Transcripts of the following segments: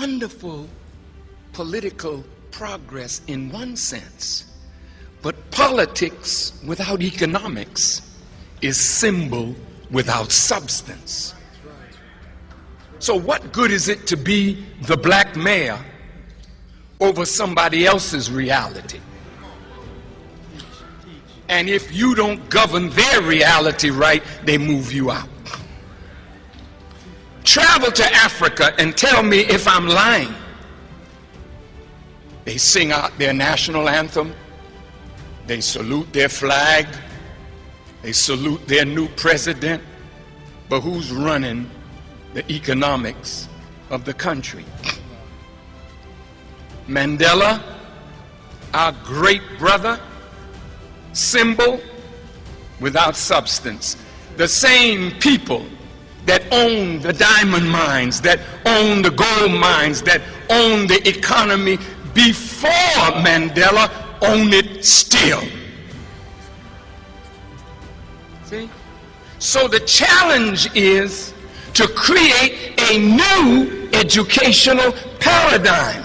wonderful political progress in one sense, but politics without economics is symbol without substance. So what good is it to be the black mayor over somebody else's reality? And if you don't govern their reality right, they move you out. Travel to Africa and tell me if I'm lying. They sing out their national anthem. They salute their flag. They salute their new president. But who's running the economics of the country? Mandela, our great brother, symbol without substance. The same people that own the diamond mines, that own the gold mines, that own the economy before Mandela, own it still. See? So the challenge is to create a new educational paradigm.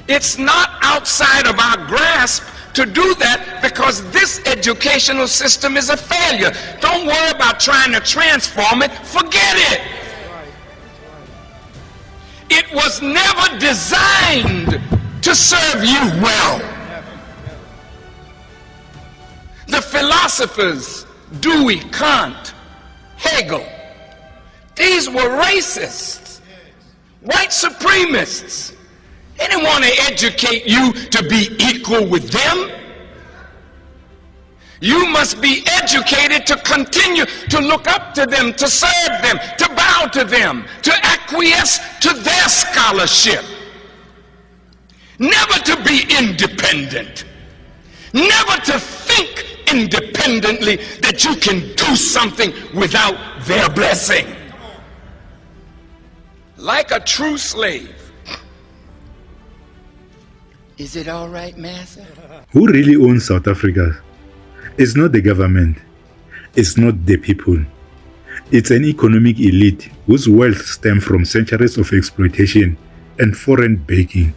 It's not outside of our grasp to do that, because this educational system is a failure. Don't worry about trying to transform it. Forget it. It was never designed to serve you well. The philosophers, Dewey, Kant, Hegel, these were racists, white supremacists. They didn't want to educate you to be equal with them. You must be educated to continue to look up to them, to serve them, to bow to them, to acquiesce to their scholarship. Never to be independent. Never to think independently that you can do something without their blessing. Like a true slave. Is it all right, Master? Who really owns South Africa? It's not the government. It's not the people. It's an economic elite whose wealth stems from centuries of exploitation and foreign backing.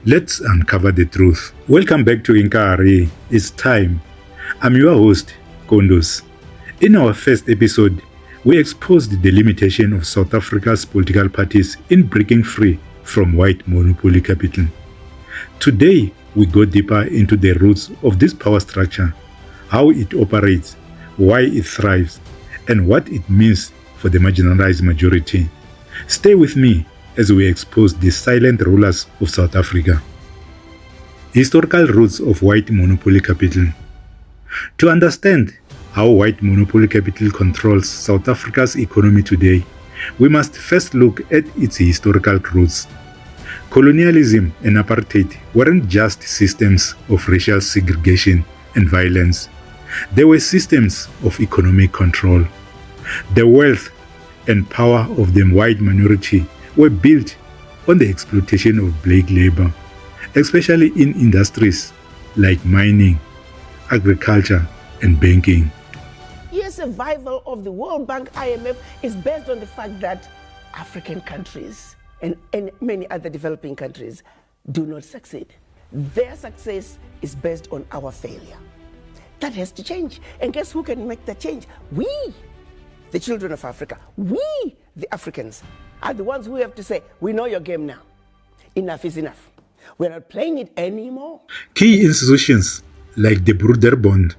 Let's uncover the truth. Welcome back to Inkarhi Its Time. I'm your host, Kondos. In our first episode, we exposed the limitation of South Africa's political parties in breaking free from white monopoly capital. Today, we go deeper into the roots of this power structure, how it operates, why it thrives, and what it means for the marginalized majority. Stay with me as we expose the silent rulers of South Africa. Historical roots of white monopoly capital. To understand how white monopoly capital controls South Africa's economy today, we must first look at its historical roots. Colonialism and apartheid weren't just systems of racial segregation and violence. They were systems of economic control. The wealth and power of the white minority were built on the exploitation of black labor, especially in industries like mining, agriculture, and banking. Your survival of the World Bank, IMF, is based on the fact that African countries and many other developing countries do not succeed. Their success is based on our failure. That has to change. And guess who can make that change? We, the children of Africa, we, the Africans, are the ones who have to say, we know your game now. Enough is enough. We're not playing it anymore. Key institutions like the Broederbond,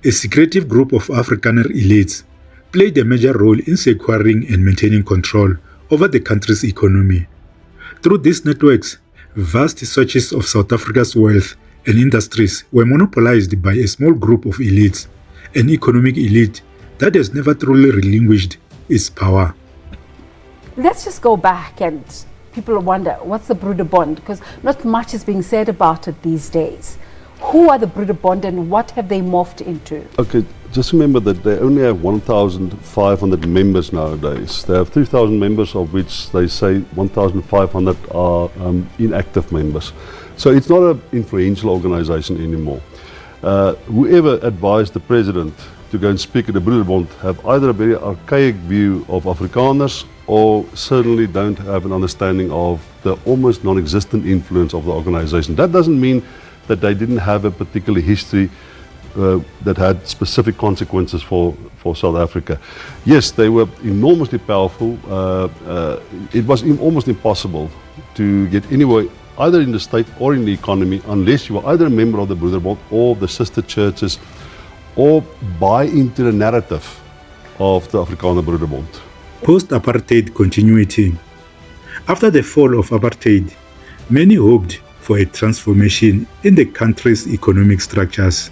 a secretive group of Afrikaner elites, played a major role in securing and maintaining control over the country's economy. Through these networks, vast swathes of South Africa's wealth and industries were monopolized by a small group of elites, an economic elite that has never truly relinquished its power. Let's just go back, and people wonder, what's the Broederbond? Because not much is being said about it these days. Who are the Broederbond and what have they morphed into? Okay, just remember that they only have 1,500 members nowadays. They have 2,000 members, of which they say 1,500 are inactive members. So it's not an influential organization anymore. Whoever advised the president to go and speak at the Broederbond have either a very archaic view of Afrikaners or certainly don't have an understanding of the almost non-existent influence of the organization. That doesn't mean that they didn't have a particular history that had specific consequences for South Africa. Yes, they were enormously powerful. It was almost impossible to get anywhere, either in the state or in the economy, unless you were either a member of the Broederbond or the sister churches, or buy into the narrative of the Afrikaner Broederbond. Post-apartheid continuity. After the fall of apartheid, many hoped for a transformation in the country's economic structures.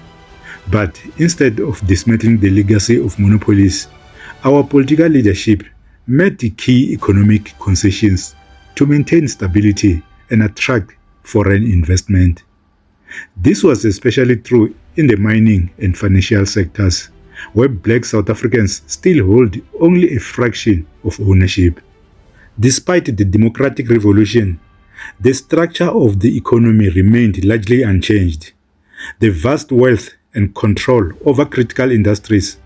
But instead of dismantling the legacy of monopolies, our political leadership made the key economic concessions to maintain stability and attract foreign investment. This was especially true in the mining and financial sectors, where black South Africans still hold only a fraction of ownership. Despite the democratic revolution, the structure of the economy remained largely unchanged. The vast wealth and control over critical industries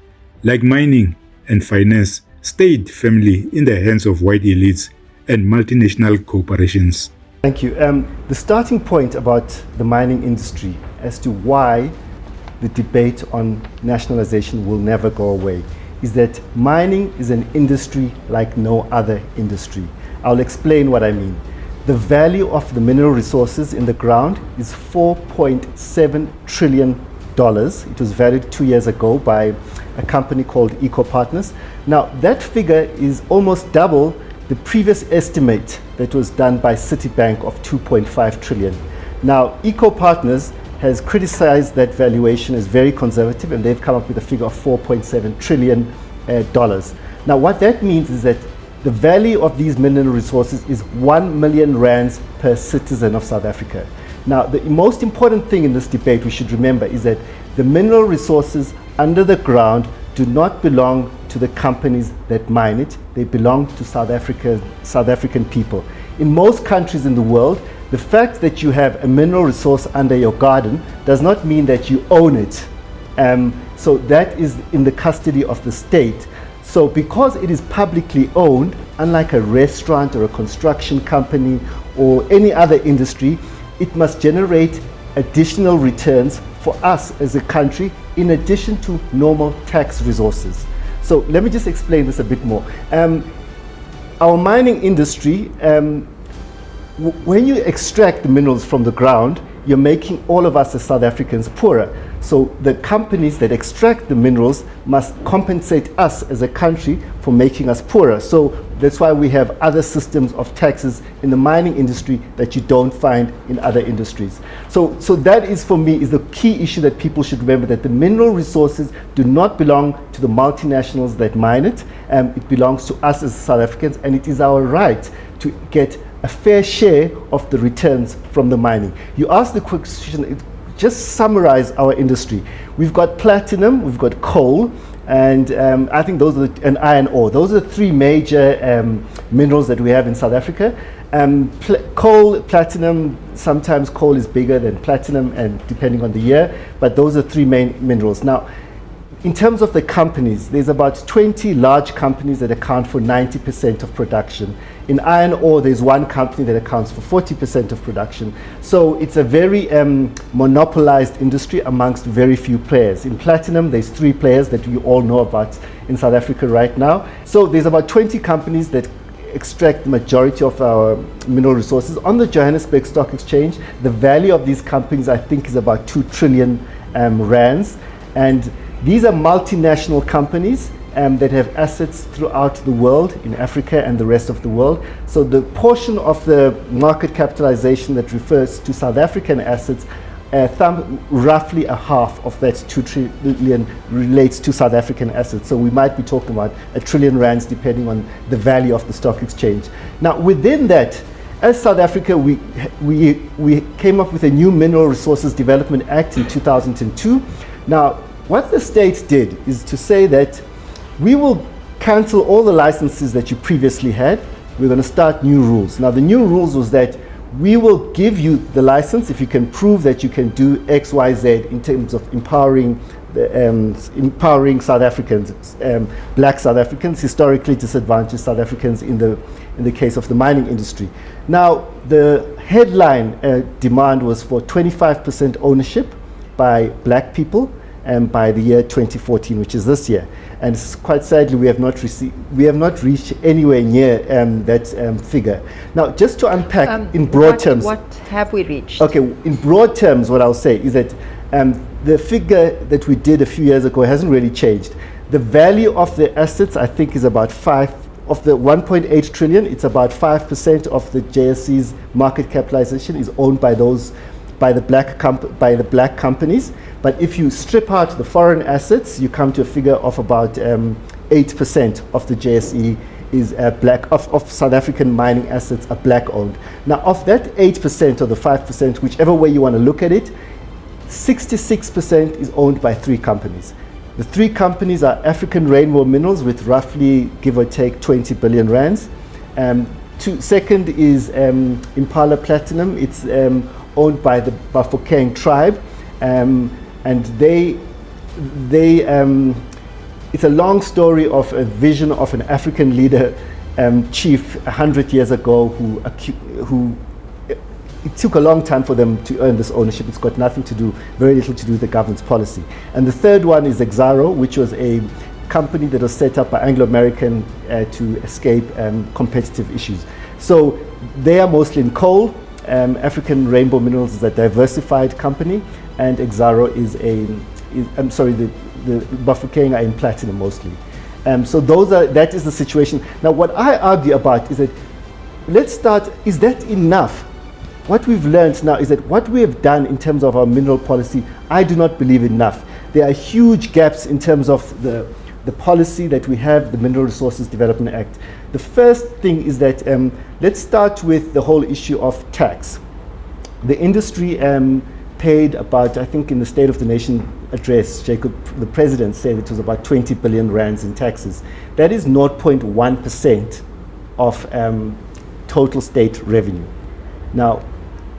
like mining and finance stayed firmly in the hands of white elites and multinational corporations. Thank you. The starting point about the mining industry as to why the debate on nationalization will never go away is that mining is an industry like no other industry. I'll explain what I mean. The value of the mineral resources in the ground is $4.7 trillion. It was valued 2 years ago by a company called EcoPartners. Now, that figure is almost double the previous estimate that was done by Citibank of 2.5 trillion. Now, EcoPartners has criticized that valuation as very conservative, and they've come up with a figure of $4.7 trillion. Now, what that means is that the value of these mineral resources is 1 million rands per citizen of South Africa. Now, the most important thing in this debate we should remember is that the mineral resources under the ground do not belong to the companies that mine it. They belong to South African people. In most countries in the world, the fact that you have a mineral resource under your garden does not mean that you own it. So that is in the custody of the state. So because it is publicly owned, unlike a restaurant or a construction company or any other industry, it must generate additional returns for us as a country in addition to normal tax resources. So let me just explain this a bit more. Our mining industry, when you extract the minerals from the ground, you're making all of us as South Africans poorer. So the companies that extract the minerals must compensate us as a country for making us poorer. So that's why we have other systems of taxes in the mining industry that you don't find in other industries. So that is, for me, is the key issue that people should remember, that the mineral resources do not belong to the multinationals that mine it. It belongs to us as South Africans, and it is our right to get a fair share of the returns from the mining. You asked the question, just summarize our industry. We've got platinum, we've got coal, and I think those are and iron ore. Those are the three major minerals that we have in South Africa. Coal, platinum, sometimes coal is bigger than platinum, and depending on the year, but those are three main minerals. Now, in terms of the companies, there's about 20 large companies that account for 90% of production. In iron ore, there's one company that accounts for 40% of production. So it's a very monopolized industry amongst very few players. In platinum, there's 3 players that we all know about in South Africa right now. So there's about 20 companies that extract the majority of our mineral resources. On the Johannesburg Stock Exchange, the value of these companies, I think, is about 2 trillion rands. And these are multinational companies that have assets throughout the world, in Africa and the rest of the world. So the portion of the market capitalization that refers to South African assets, roughly a half of that 2 trillion relates to South African assets. So we might be talking about 1 trillion rands depending on the value of the stock exchange. Now, within that, as South Africa, we came up with a new Mineral Resources Development Act in 2002. Now, what the state did is to say that we will cancel all the licenses that you previously had. We're going to start new rules. Now, the new rules was that we will give you the license if you can prove that you can do X, Y, Z in terms of empowering empowering South Africans, black South Africans, historically disadvantaged South Africans in the case of the mining industry. Now, the headline demand was for 25% ownership by black people by the year 2014, which is this year. And quite sadly, we have not reached anywhere near that figure. Now, just to unpack in broad terms. What have we reached? Okay, in broad terms, what I'll say is that the figure that we did a few years ago hasn't really changed. The value of the assets, I think, is about of the 1.8 trillion, it's about 5% of the JSE's market capitalization is owned by the black companies. But if you strip out the foreign assets, you come to a figure of about 8% of the JSE is black, of South African mining assets are black owned. Now, of that 8% or the 5%, whichever way you want to look at it, 66% is owned by 3 companies. The 3 companies are African Rainbow Minerals with roughly, give or take, 20 billion rands. Second is Impala Platinum. It's owned by the Bafokeng tribe. And it's a long story of a vision of an African leader, chief 100 years ago who it took a long time for them to earn this ownership. It's got very little to do with the government's policy. And the third one is Exxaro, which was a company that was set up by Anglo-American to escape competitive issues. So they are mostly in coal. African Rainbow Minerals is a diversified company, and Exxaro the Bafokeng are in platinum mostly. So that is the situation. Now, what I argue about is that, let's start, is that enough? What we've learned now is that what we have done in terms of our mineral policy, I do not believe enough. There are huge gaps in terms of the policy that we have, the Mineral Resources Development Act. The first thing is that, let's start with the whole issue of tax. The industry paid about, I think in the State of the Nation address, the president said it was about 20 billion rands in taxes. That is 0.1% of total state revenue. Now,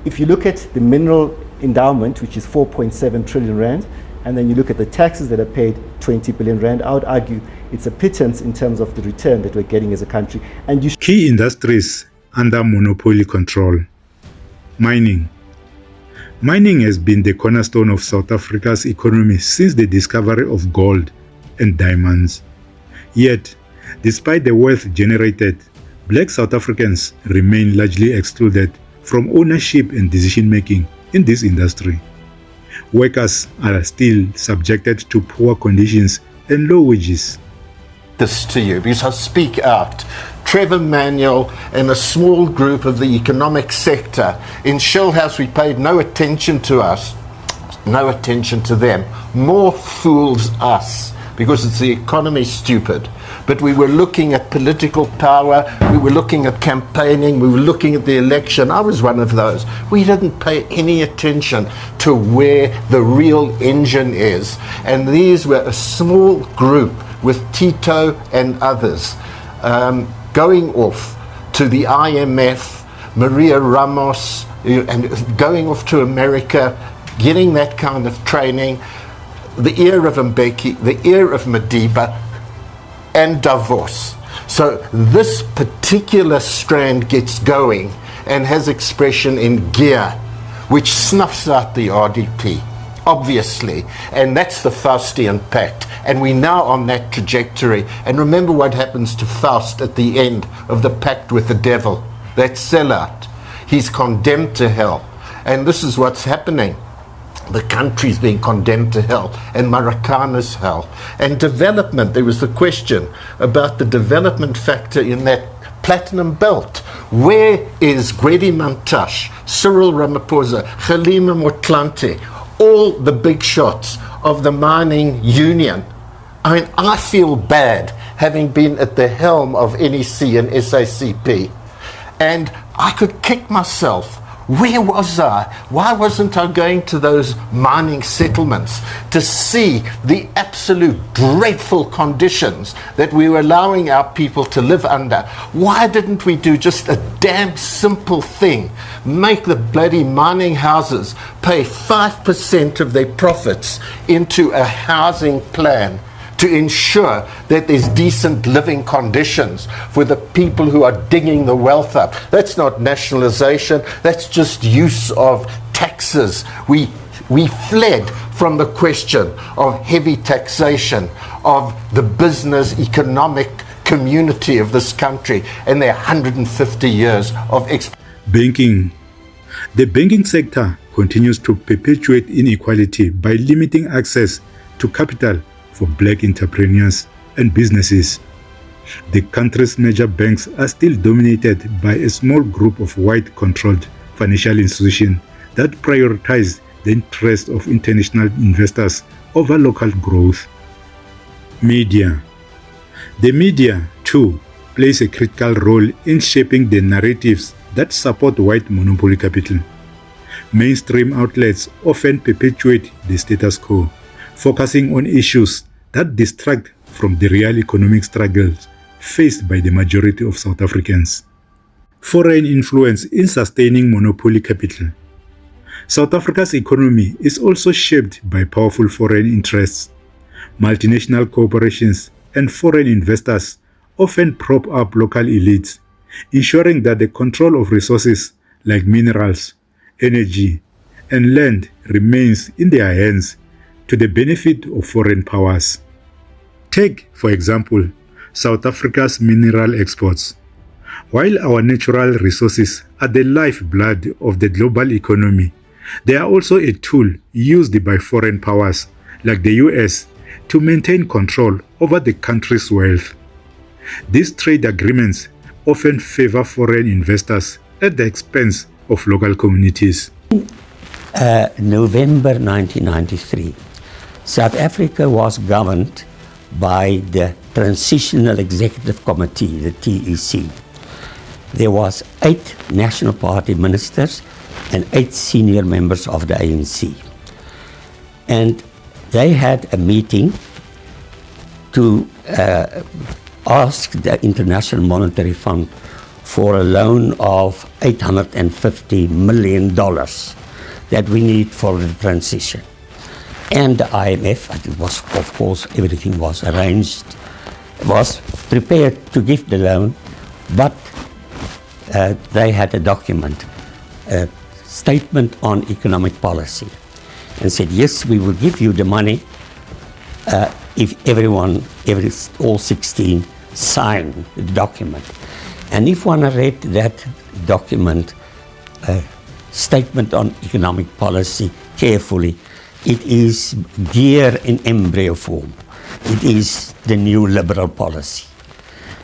if you look at the mineral endowment, which is 4.7 trillion rand, and then you look at the taxes that are paid, 20 billion rand, I would argue it's a pittance in terms of the return that we're getting as a country. And key industries under monopoly control. Mining. Mining has been the cornerstone of South Africa's economy since the discovery of gold and diamonds. Yet, despite the wealth generated, black South Africans remain largely excluded from ownership and decision-making in this industry. Workers are still subjected to poor conditions and low wages. This to you, because I speak out. Trevor Manuel and a small group of the economic sector in Shellhouse, we paid no attention to us, no attention to them. More fools us, because it's the economy, stupid. But we were looking at political power, we were looking at campaigning, we were looking at the election. I was one of those. We didn't pay any attention to where the real engine is. And these were a small group with Tito and others going off to the IMF, Maria Ramos, and going off to America, getting that kind of training, the ear of Mbeki, the ear of Madiba, and Davos. So this particular strand gets going and has expression in gear, which snuffs out the RDP, obviously. And that's the Faustian Pact. And we're now on that trajectory. And remember what happens to Faust at the end of the pact with the devil, that sellout. He's condemned to hell. And this is what's happening. The country's being condemned to hell, and Marikana's hell. And development, there was the question about the development factor in that platinum belt. Where is Gwedi Mantashe, Cyril Ramaphosa, Kgalema Motlanthe, all the big shots of the mining union? I mean, I feel bad having been at the helm of NEC and SACP. And I could kick myself Where was I? Why wasn't I going to those mining settlements to see the absolute dreadful conditions that we were allowing our people to live under? Why didn't we do just a damn simple thing? Make the bloody mining houses pay 5% of their profits into a housing plan to ensure that there's decent living conditions for the people who are digging the wealth up. That's not nationalization, that's just use of taxes. We fled from the question of heavy taxation of the business economic community of this country and their 150 years of banking. The banking sector continues to perpetuate inequality by limiting access to capital for black entrepreneurs and businesses. The country's major banks are still dominated by a small group of white-controlled financial institutions that prioritize the interests of international investors over local growth. Media. The media, too, plays a critical role in shaping the narratives that support white monopoly capital. Mainstream outlets often perpetuate the status quo, focusing on issues that distract from the real economic struggles faced by the majority of South Africans. Foreign influence in sustaining monopoly capital. South Africa's economy is also shaped by powerful foreign interests. Multinational corporations and foreign investors often prop up local elites, ensuring that the control of resources like minerals, energy, and land remains in their hands to the benefit of foreign powers. Take, for example, South Africa's mineral exports. While our natural resources are the lifeblood of the global economy, they are also a tool used by foreign powers like the US to maintain control over the country's wealth. These trade agreements often favor foreign investors at the expense of local communities. November 1993, South Africa was governed by the Transitional Executive Committee, the TEC. There was 8 National Party ministers and 8 senior members of the ANC. And they had a meeting to ask the International Monetary Fund for a loan of $850 million that we need for the transition. And the IMF, it was, of course, everything was arranged, was prepared to give the loan, but they had a document, a statement on economic policy, and said, yes, we will give you the money if all 16 sign the document. And if one read that document, statement on economic policy carefully, it is gear in embryo form. It is the new liberal policy.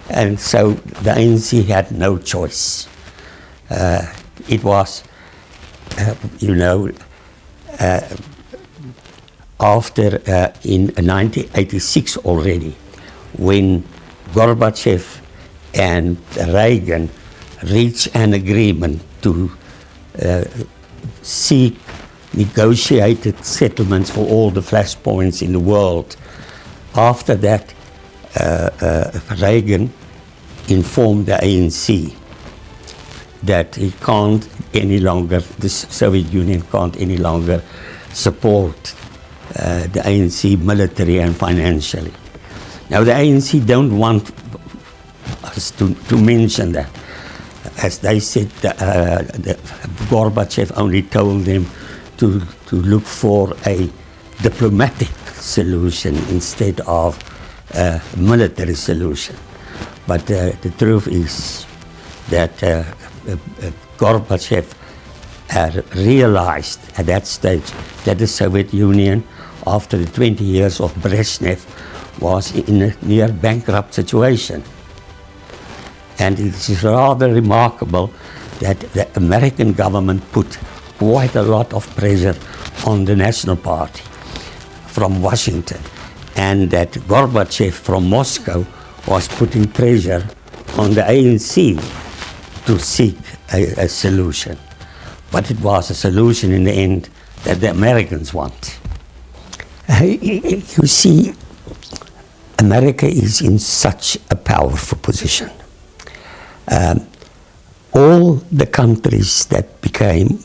And so the ANC had no choice. It was, after in 1986 already, when Gorbachev and Reagan reached an agreement to seek negotiated settlements for all the flashpoints in the world. After that, Reagan informed the ANC that he can't any longer, the Soviet Union can't any longer support the ANC military and financially. Now the ANC don't want us to mention that. As they said, Gorbachev only told them to look for a diplomatic solution instead of a military solution. But the truth is that Gorbachev had realized at that stage that the Soviet Union, after the 20 years of Brezhnev, was in a near bankrupt situation. And it is rather remarkable that the American government put quite a lot of pressure on the National Party from Washington, and that Gorbachev from Moscow was putting pressure on the ANC to seek a solution. but it was a solution in the end that the Americans want. You see, America is in such a powerful position. All the countries that became,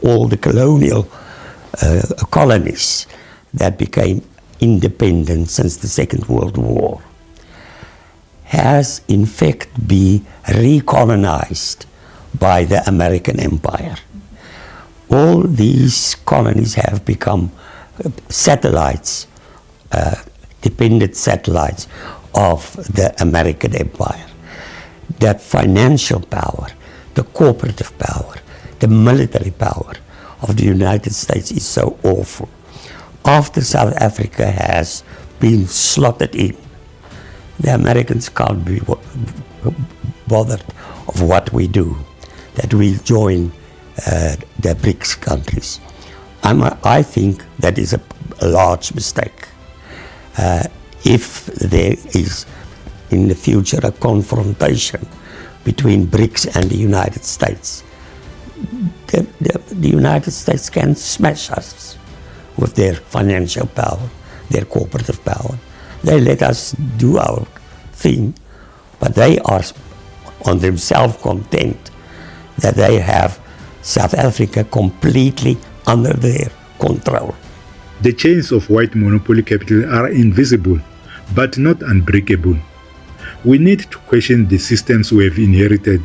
all the colonial colonies that became independent since the Second World War has in fact been recolonized by the American empire. All these colonies have become satellites, dependent satellites of the American empire. That financial power, the cooperative power, the military power of the United States is so awful. After South Africa has been slotted in, the Americans can't be bothered of what we do, that we join the BRICS countries. I think that is a large mistake. If there is in the future a confrontation between BRICS and the United States, the United States can smash us with their financial power, their cooperative power. They let us do our thing, but they are on themselves content that they have South Africa completely under their control. The chains of white monopoly capital are invisible, but not unbreakable. We need to question the systems we have inherited,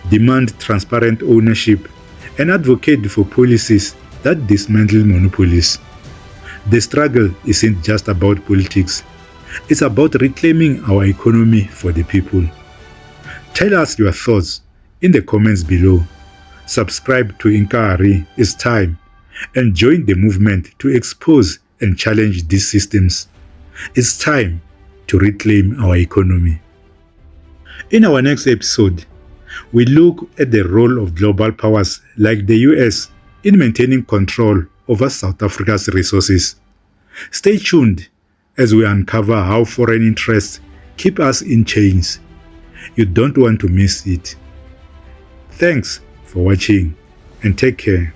demand transparent ownership, and advocate for policies that dismantle monopolies. The struggle isn't just about politics. It's about reclaiming our economy for the people. Tell us your thoughts in the comments below. Subscribe to Inkarhi Its Time and join the movement to expose and challenge these systems. It's time to reclaim our economy. In our next episode, we look at the role of global powers like the US in maintaining control over South Africa's resources. Stay tuned as we uncover how foreign interests keep us in chains. You don't want to miss it. Thanks for watching and take care.